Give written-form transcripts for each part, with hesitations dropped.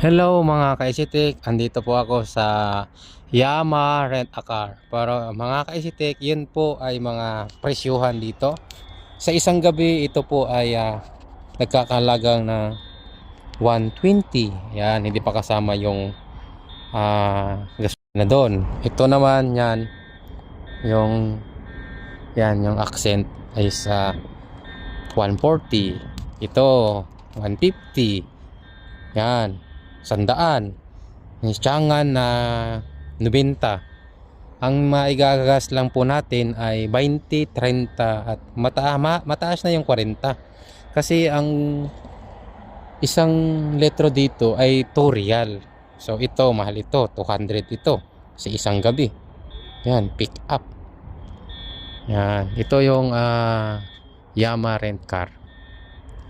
Hello mga kaisitik, andito po ako sa Yama Rent a Car. Pero mga kaisitik, yun po ay mga presyuhan dito. Sa isang gabi, ito po ay nagkakalagang na 120. Yan, hindi pa kasama yung gasolina doon. Ito naman yung yung accent ay sa 140. Ito 150. Yan, 100. Yung tiyangan na 90. Ang maigagas lang po natin ay 20, 30 at mataas na yung 40. Kasi ang isang litro dito ay 2 real. So ito, mahal ito, 200 ito sa isang gabi. Yan, pick up. Yan, ito yung Yama Rent Car.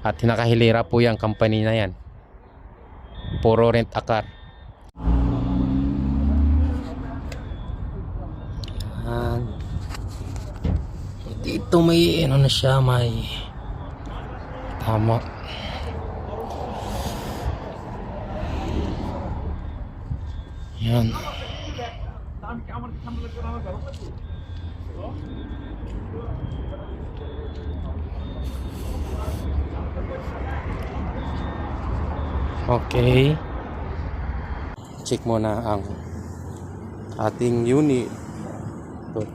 At nakahilera po yung company na yan. Puro rent a car. Yan. Dito may ano na siya, may tama. Yan. Okay. Check muna ang ating unit. Ito.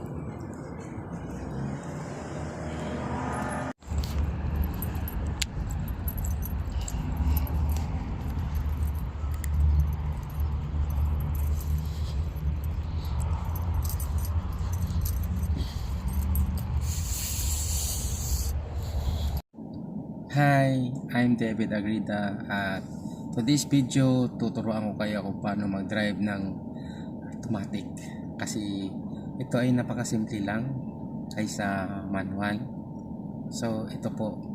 Hi, I'm David Agrida at for this video tuturuan ko kayo kung paano mag-drive ng automatic kasi ito ay napakasimple lang kaysa manual. So ito po,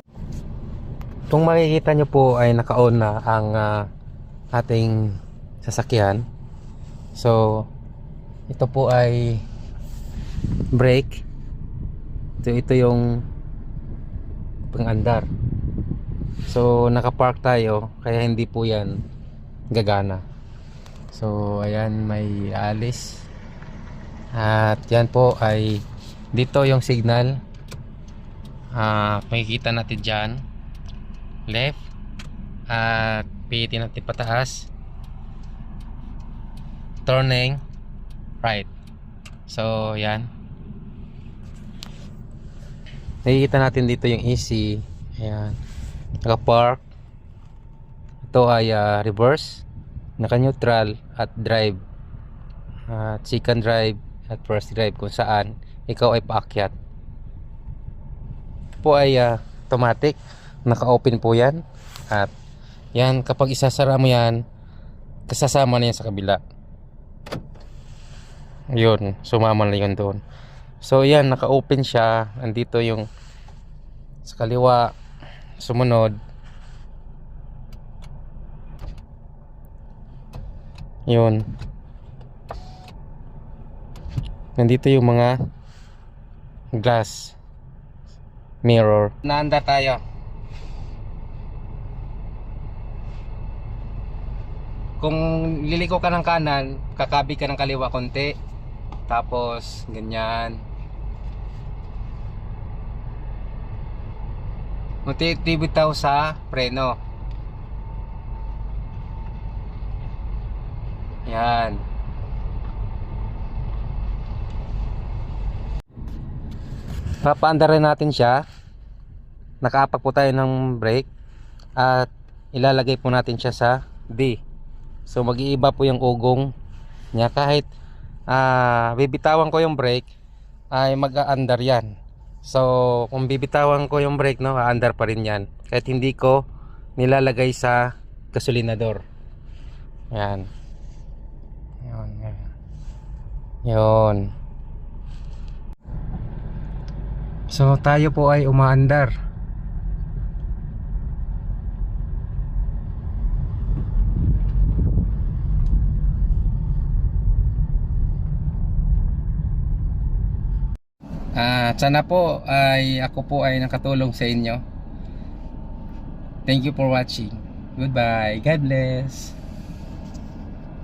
kung makikita nyo po ay naka-on na ang ating sasakyan. So ito po ay brake. Ito yung pang-andar. So naka-park tayo kaya hindi po yan gagana. So ayan, may alis. At yan po ay dito yung signal. Makikita natin dyan left. At pihitin natin pataas, turning right. So yan, nakikita natin dito yung easy. Ayan, naka-park. Ito ay reverse, naka-neutral at drive, at second drive at first drive kung saan ikaw ay paakyat. Po ay automatic, naka-open po yan. At yan, kapag isasara mo yan, kasasama na yan sa kabila. Yun, sumama na yun doon. So yan, naka-open siya. Andito yung sa kaliwa, sumunod. Yun. Nandito yung mga glass mirror. Naanda tayo. Kung liliko ka ng kanan, kakabi ka ng kaliwa konti. Tapos ganyan. Magtitibitaw sa preno. Yan. Papaandarin natin siya. Nakaapak po tayo ng brake. At ilalagay po natin siya sa D. So mag-iiba po yung ugong niya. Kahit bibitawan ko yung brake, ay mag-aandar yan. So kung bibitawan ko yung brake, no, aandar pa rin yan kahit hindi ko nilalagay sa gasolinador. Yan. Yun. So tayo po ay umaandar. Sana po ay ako po ay nakatulong sa inyo. Thank you for watching. Goodbye. God bless.